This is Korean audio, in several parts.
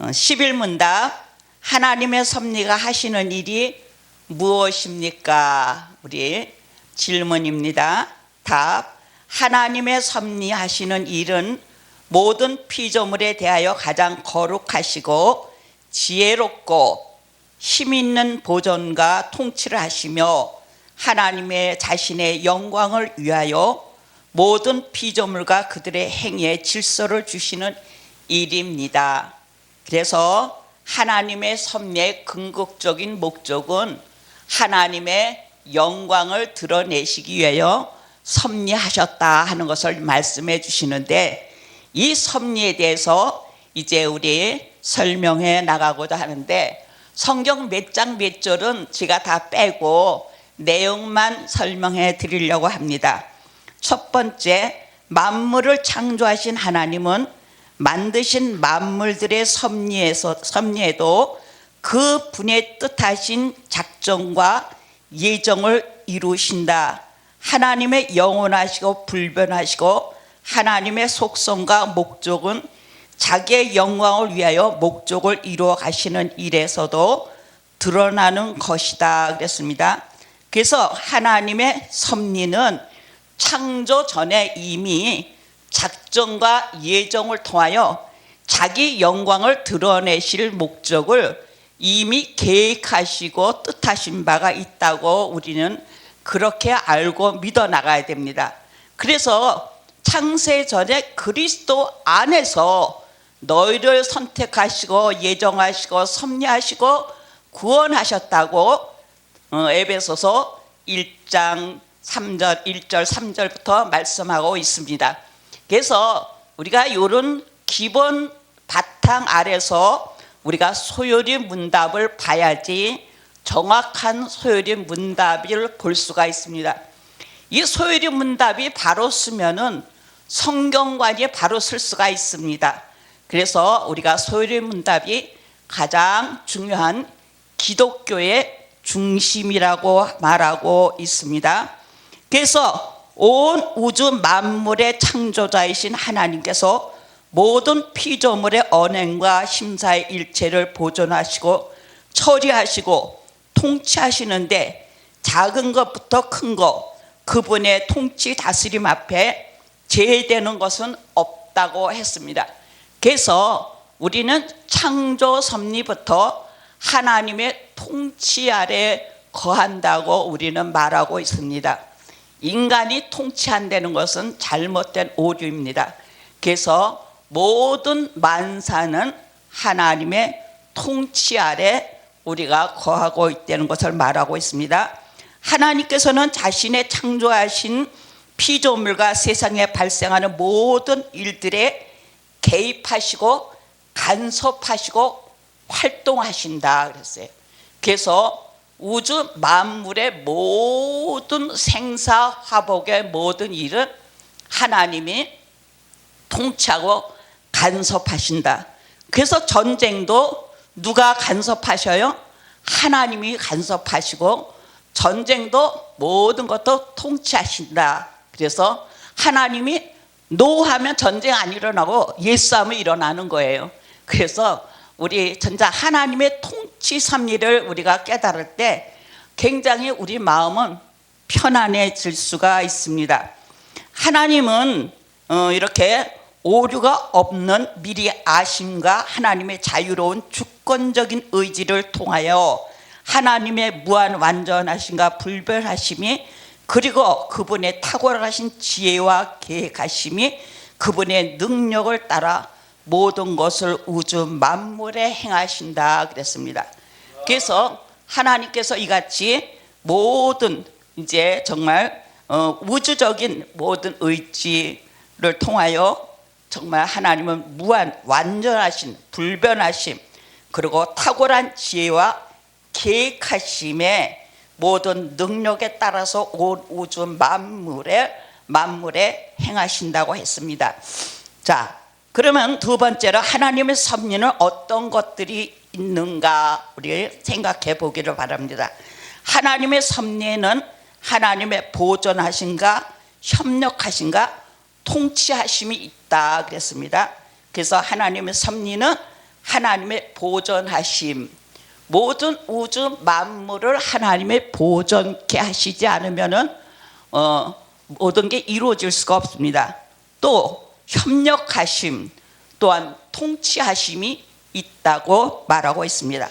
11문답 하나님의 섭리가 하시는 일이 무엇입니까? 우리 질문입니다. 답: 하나님의 섭리하시는 일은 모든 피조물에 대하여 가장 거룩하시고 지혜롭고 힘있는 보존과 통치를 하시며 하나님의 자신의 영광을 위하여 모든 피조물과 그들의 행위에 질서를 주시는 일입니다. 그래서 하나님의 섭리의 궁극적인 목적은 하나님의 영광을 드러내시기 위하여 섭리하셨다 하는 것을 말씀해 주시는데, 이 섭리에 대해서 이제 우리 설명해 나가고자 하는데, 성경 몇 장 몇 절은 제가 다 빼고 내용만 설명해 드리려고 합니다. 첫 번째, 만물을 창조하신 하나님은 만드신 만물들의 섭리에도 그 분의 뜻하신 작정과 예정을 이루신다. 하나님의 영원하시고 불변하시고 하나님의 속성과 목적은 자기의 영광을 위하여 목적을 이루어 가시는 일에서도 드러나는 것이다 그랬습니다. 그래서 하나님의 섭리는 창조 전에 이미 작정과 예정을 통하여 자기 영광을 드러내실 목적을 이미 계획하시고 뜻하신 바가 있다고 우리는 그렇게 알고 믿어 나가야 됩니다. 그래서 창세 전에 그리스도 안에서 너희를 선택하시고 예정하시고 섭리하시고 구원하셨다고 에베소서 1장 3절 1절 3절부터 말씀하고 있습니다. 그래서 우리가 이런 기본 바탕 아래서 우리가 소요리 문답을 봐야지 정확한 소요리 문답을 볼 수가 있습니다. 이 소요리 문답이 바로 쓰면은 성경관이 바로 쓸 수가 있습니다. 그래서 우리가 소요리 문답이 가장 중요한 기독교의 중심이라고 말하고 있습니다. 그래서 온 우주 만물의 창조자이신 하나님께서 모든 피조물의 언행과 심사의 일체를 보존하시고 처리하시고 통치하시는데, 작은 것부터 큰 것, 그분의 통치 다스림 앞에 제외되는 것은 없다고 했습니다. 그래서 우리는 창조 섭리부터 하나님의 통치 아래 거한다고 우리는 말하고 있습니다. 인간이 통치한다는 것은 잘못된 오류입니다. 그래서 모든 만사는 하나님의 통치 아래 우리가 거하고 있다는 것을 말하고 있습니다. 하나님께서는 자신의 창조하신 피조물과 세상에 발생하는 모든 일들에 개입하시고 간섭하시고 활동하신다 그랬어요. 그래서 우주 만물의 모든 생사화복의 모든 일은 하나님이 통치하고 간섭하신다. 그래서 전쟁도 누가 간섭하셔요? 하나님이 간섭하시고 전쟁도 모든 것도 통치하신다. 그래서 하나님이 노하면 전쟁 안 일어나고 예싸움이 일어나는 거예요. 그래서 우리 전자 하나님의 통치 섭리를 우리가 깨달을 때 굉장히 우리 마음은 편안해질 수가 있습니다. 하나님은 이렇게 오류가 없는 미리 아심과 하나님의 자유로운 주권적인 의지를 통하여 하나님의 무한 완전하심과 불변하심이, 그리고 그분의 탁월하신 지혜와 계획하심이 그분의 능력을 따라 모든 것을 우주 만물에 행하신다 그랬습니다. 그래서 하나님께서 이같이 모든 이제 정말 우주적인 모든 의지를 통하여 정말 하나님은 무한 완전하신 불변하심, 그리고 탁월한 지혜와 계획하심의 모든 능력에 따라서 온 우주 만물에 행하신다고 했습니다. 자, 그러면 두 번째로 하나님의 섭리는 어떤 것들이 있는가 우리 생각해 보기를 바랍니다. 하나님의 섭리에는 하나님의 보존하신가, 협력하신가, 통치하심이 있다 그랬습니다. 그래서 하나님의 섭리는 하나님의 보존하심, 모든 우주 만물을 하나님의 보존케 하시지 않으면은 모든 게 이루어질 수가 없습니다. 또 협력하심, 또한 통치하심이 있다고 말하고 있습니다.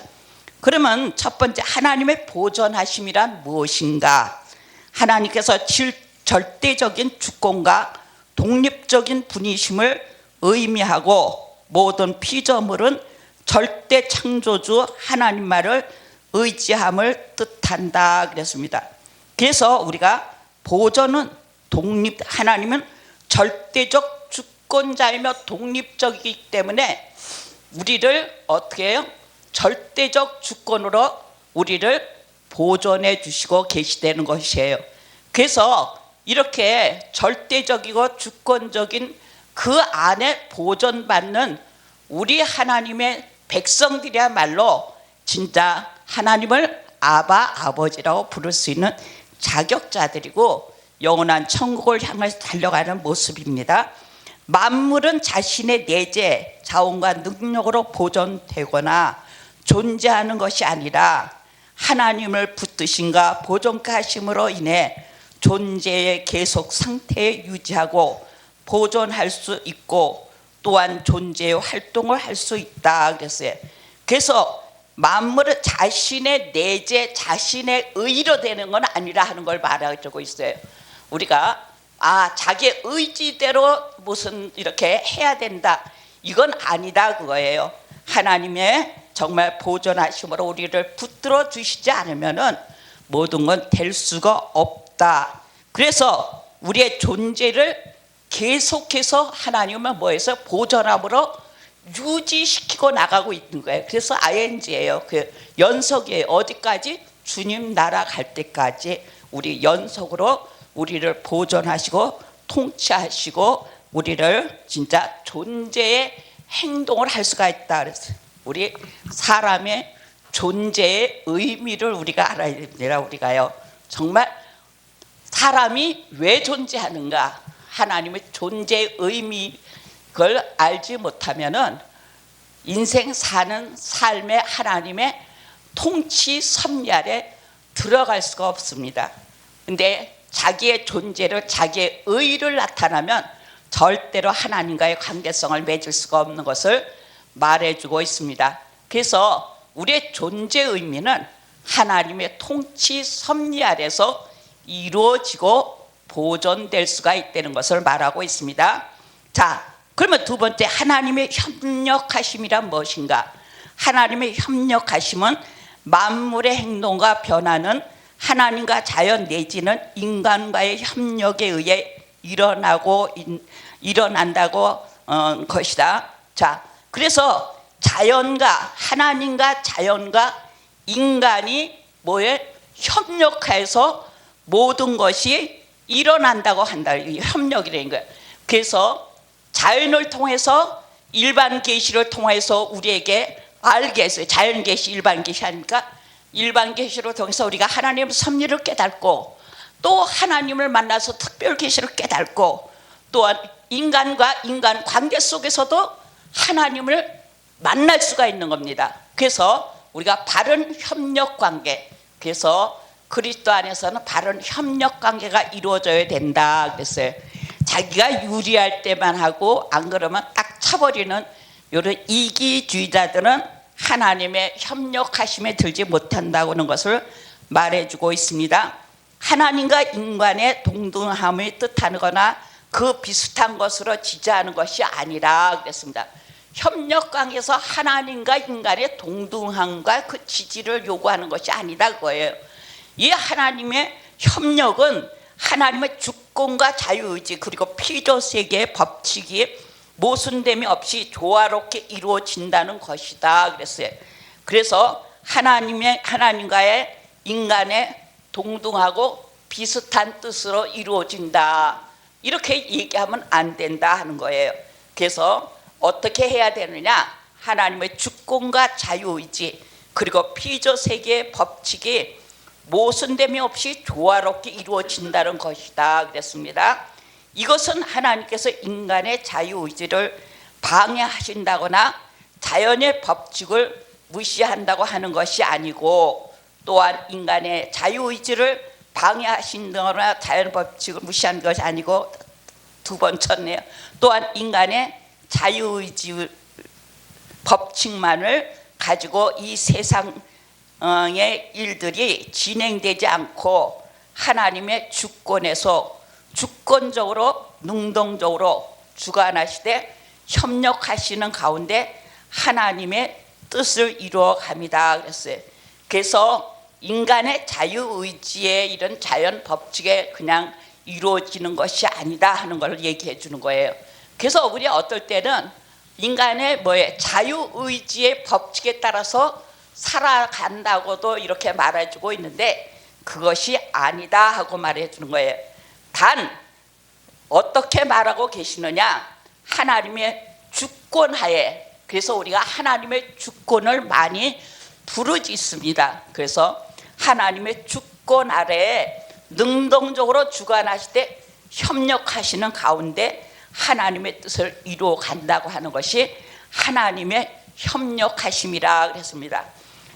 그러면 첫 번째 하나님의 보존하심이란 무엇인가? 하나님께서 절대적인 주권과 독립적인 분이심을 의미하고 모든 피조물은 절대 창조주 하나님만을 의지함을 뜻한다 그랬습니다. 그래서 우리가 보존은 하나님은 절대적 주권자이며 독립적이기 때문에 우리를 어떻게 해요? 절대적 주권으로 우리를 보존해 주시고 계시다는 것이에요. 그래서 이렇게 절대적이고 주권적인 그 안에 보존받는 우리 하나님의 백성들이야말로 진짜 하나님을 아버지라고 부를 수 있는 자격자들이고 영원한 천국을 향해서 달려가는 모습입니다. 만물은 자신의 내재, 자원과 능력으로 보존되거나 존재하는 것이 아니라 하나님을 붙드심과 보존케 하심으로 인해 존재의 계속 상태에 유지하고 보존할 수 있고 또한 존재의 활동을 할 수 있다 그랬어요. 그래서 만물은 자신의 내재, 자신의 의로 되는 건 아니라 하는 걸 말해주고 있어요. 우리가 자기의 의지대로 무슨 이렇게 해야 된다, 이건 아니다 그거예요. 하나님의 정말 보존하심으로 우리를 붙들어 주시지 않으면은 모든 건 될 수가 없다. 그래서 우리의 존재를 계속해서 하나님은 뭐해서 보존함으로 유지시키고 나가고 있는 거예요. 그래서 ING예요. 그 연속이에요. 어디까지? 주님 나라 갈 때까지 우리 연속으로 우리를 보존하시고 통치하시고 우리를 진짜 존재의 행동을 할 수가 있다 그랬어요. 우리 사람의 존재의 의미를 우리가 알아야 됩니다. 우리가요, 정말 사람이 왜 존재하는가, 하나님의 존재의 의미 그걸 알지 못하면은 인생 사는 삶의 하나님의 통치 섭리 아래 들어갈 수가 없습니다. 근데 자기의 존재를, 자기의 의를 나타나면 절대로 하나님과의 관계성을 맺을 수가 없는 것을 말해주고 있습니다. 그래서 우리의 존재 의미는 하나님의 통치 섭리 아래서 이루어지고 보존될 수가 있다는 것을 말하고 있습니다. 자, 그러면 두 번째, 하나님의 협력하심이란 무엇인가? 하나님의 협력하심은 만물의 행동과 변화는 하나님과 자연 내지는 인간과의 협력에 의해 일어난다고 것이다. 자, 그래서 하나님과 자연과 인간이 뭐에 협력해서 모든 것이 일어난다고 한다. 이게 협력이라는 거예요. 그래서 자연을 통해서, 일반 계시를 통해서 우리에게 알게 했어요. 자연 계시, 일반 계시 하니까 일반 계시를 통해서 우리가 하나님의 섭리를 깨닫고, 또 하나님을 만나서 특별 계시를 깨닫고, 또한 인간과 인간 관계 속에서도 하나님을 만날 수가 있는 겁니다. 그래서 우리가 바른 협력 관계, 그래서 그리스도 안에서는 바른 협력 관계가 이루어져야 된다 그랬어요. 자기가 유리할 때만 하고 안 그러면 딱 차버리는 이런 이기주의자들은 하나님의 협력하심에 들지 못한다고 하는 것을 말해주고 있습니다. 하나님과 인간의 동등함을 뜻하는 거나 그 비슷한 것으로 지지하는 것이 아니라 그랬습니다. 협력관계에서 하나님과 인간의 동등함과 그 지지를 요구하는 것이 아니다 그거예요. 이 하나님의 협력은 하나님의 주권과 자유의지 그리고 피조세계의 법칙이 모순됨이 없이 조화롭게 이루어진다는 것이다 그랬어요. 그래서 하나님과의 인간의 동등하고 비슷한 뜻으로 이루어진다, 이렇게 얘기하면 안 된다 하는 거예요. 그래서 어떻게 해야 되느냐? 하나님의 주권과 자유의지 그리고 피조세계의 법칙이 모순됨이 없이 조화롭게 이루어진다는 것이다 그랬습니다. 이것은 하나님께서 인간의 자유의지를 방해하신다거나 자연의 법칙을 무시한다고 하는 것이 아니고, 또한 인간의 자유의지를 방해하신다거나 자연 법칙을 무시하는 것이 아니고, 두 번 쳤네요. 또한 인간의 자유의지 법칙만을 가지고 이 세상의 일들이 진행되지 않고 하나님의 주권에서 주권적으로 능동적으로 주관하시되 협력하시는 가운데 하나님의 뜻을 이루어 갑니다. 그랬어요. 그래서 인간의 자유의지의 이런 자연 법칙에 그냥 이루어지는 것이 아니다 하는 걸 얘기해 주는 거예요. 그래서 우리 어떨 때는 인간의 자유의지의 법칙에 따라서 살아간다고도 이렇게 말해주고 있는데 그것이 아니다 하고 말해 주는 거예요. 단 어떻게 말하고 계시느냐, 하나님의 주권하에. 그래서 우리가 하나님의 주권을 많이 부르짖습니다. 그래서 하나님의 주권 아래에 능동적으로 주관하실 때 협력하시는 가운데 하나님의 뜻을 이루어 간다고 하는 것이 하나님의 협력하심이라 그랬습니다.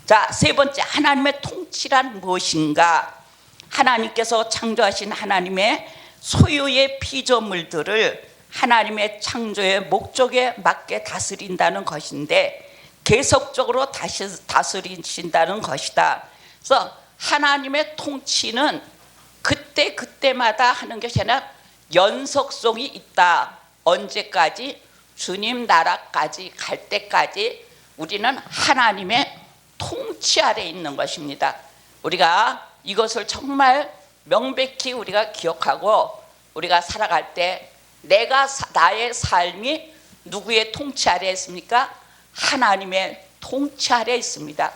자, 세 번째, 하나님의 통치란 무엇인가? 하나님께서 창조하신 하나님의 소유의 피조물들을 하나님의 창조의 목적에 맞게 다스린다는 것인데 계속적으로 다스리신다는 것이다. 그래서 하나님의 통치는 그때마다 하는 것이 아니라 연속성이 있다. 언제까지? 주님 나라까지 갈 때까지 우리는 하나님의 통치 아래 있는 것입니다. 우리가 이것을 정말 명백히 우리가 기억하고 우리가 살아갈 때 나의 삶이 누구의 통치 아래 있습니까? 하나님의 통치 아래 있습니다.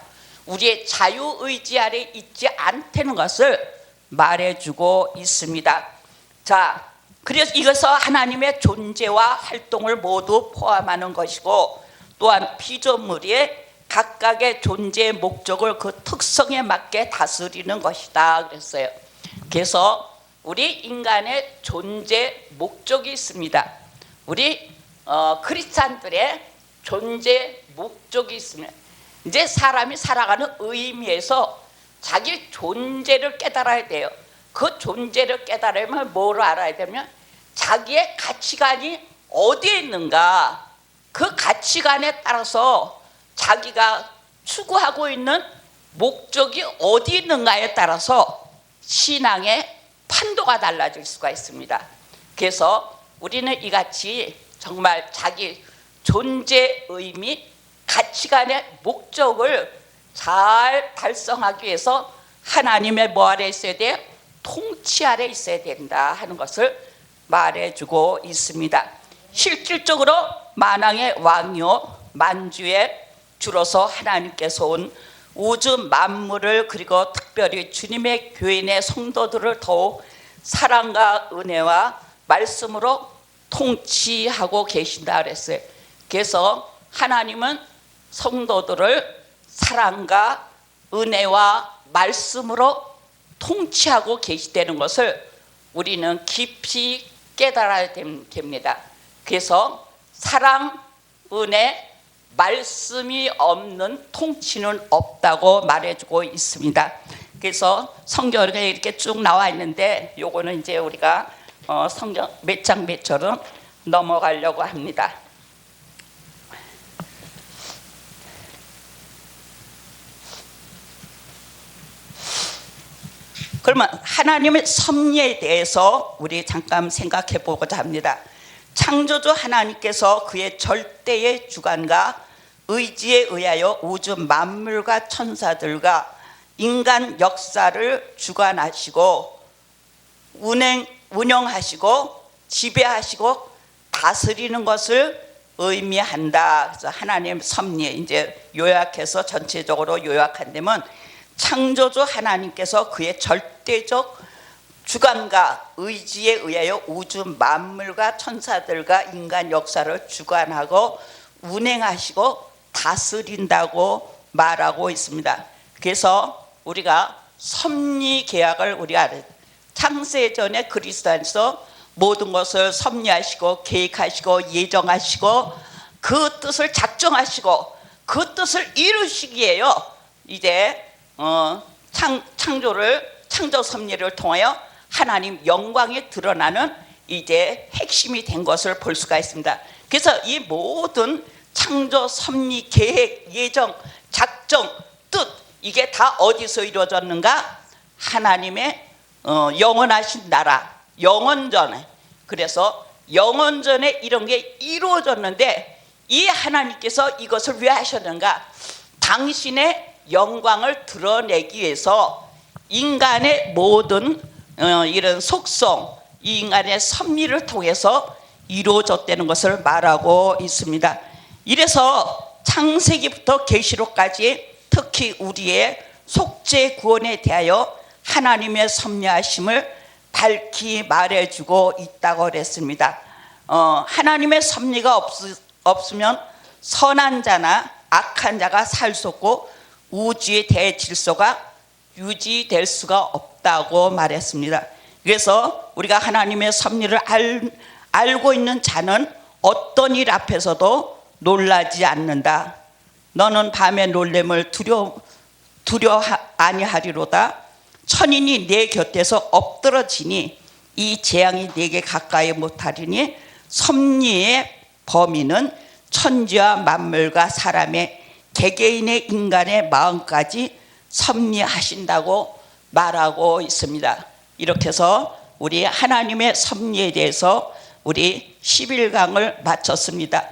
우리의 자유의지 아래 있지 않다는 것을 말해주고 있습니다. 자, 그래서 이것은 하나님의 존재와 활동을 모두 포함하는 것이고, 또한 피조물의 각각의 존재의 목적을 그 특성에 맞게 다스리는 것이다 그랬어요. 그래서 우리 인간의 존재 목적이 있습니다. 우리 크리스찬들의 존재 목적이 있습니다. 이제 사람이 살아가는 의미에서 자기 존재를 깨달아야 돼요. 그 존재를 깨달으면 뭘 알아야 되면 자기의 가치관이 어디에 있는가, 그 가치관에 따라서 자기가 추구하고 있는 목적이 어디 있는가에 따라서 신앙의 판도가 달라질 수가 있습니다. 그래서 우리는 이같이 정말 자기 존재 의미, 가치관의 목적을 잘 달성하기 위해서 하나님의 뭐 아래 있어야 돼요? 통치 아래 있어야 된다 하는 것을 말해주고 있습니다. 실질적으로 만왕의 왕이요 만주의 주로서 하나님께서 온 우주 만물을, 그리고 특별히 주님의 교인의 성도들을 더욱 사랑과 은혜와 말씀으로 통치하고 계신다 그랬어요. 그래서 하나님은 성도들을 사랑과 은혜와 말씀으로 통치하고 계시다는 것을 우리는 깊이 깨달아야 됩니다. 그래서 사랑, 은혜, 말씀이 없는 통치는 없다고 말해주고 있습니다. 그래서 성경에 이렇게 쭉 나와 있는데 요거는 이제 우리가 성경 몇 장 몇 절은 넘어가려고 합니다. 그러면 하나님의 섭리에 대해서 우리 잠깐 생각해 보고자 합니다. 창조주 하나님께서 그의 절대의 주관과 의지에 의하여 우주 만물과 천사들과 인간 역사를 주관하시고 운영하시고 지배하시고 다스리는 것을 의미한다. 그래서 하나님의 섭리에 이제 요약해서 전체적으로 요약한다면 창조주 하나님께서 그의 절대적 주관과 의지에 의하여 우주 만물과 천사들과 인간 역사를 주관하고 운행하시고 다스린다고 말하고 있습니다. 그래서 우리가 섭리 계약을 우리가 창세전에 그리스도 안에서 모든 것을 섭리하시고 계획하시고 예정하시고 그 뜻을 작정하시고 그 뜻을 이루시기에요. 이제 창조 섭리를 통하여 하나님 영광이 드러나는 이제 핵심이 된 것을 볼 수가 있습니다. 그래서 이 모든 창조 섭리 계획 예정 작정 뜻 이게 다 어디서 이루어졌는가? 하나님의 영원하신 나라 영원전에, 그래서 영원전에 이런 게 이루어졌는데 이 하나님께서 이것을 왜 하셨는가? 당신의 영광을 드러내기 위해서 인간의 모든 이런 속성, 이 인간의 섭리를 통해서 이루어졌다는 것을 말하고 있습니다. 이래서 창세기부터 계시록까지 특히 우리의 속죄 구원에 대하여 하나님의 섭리하심을 밝히 말해주고 있다고 그랬습니다. 하나님의 섭리가 없으면 선한 자나 악한 자가 살 수 없고 우주의 대질서가 유지될 수가 없다고 말했습니다. 그래서 우리가 하나님의 섭리를 알고 있는 자는 어떤 일 앞에서도 놀라지 않는다. 너는 밤의 놀램을 두려 아니하리로다. 천인이 내 곁에서 엎드러지니 이 재앙이 내게 가까이 못하리니 섭리의 범위는 천지와 만물과 사람의 개개인의 인간의 마음까지 섭리하신다고 말하고 있습니다. 이렇게 해서 우리 하나님의 섭리에 대해서 우리 11강을 마쳤습니다.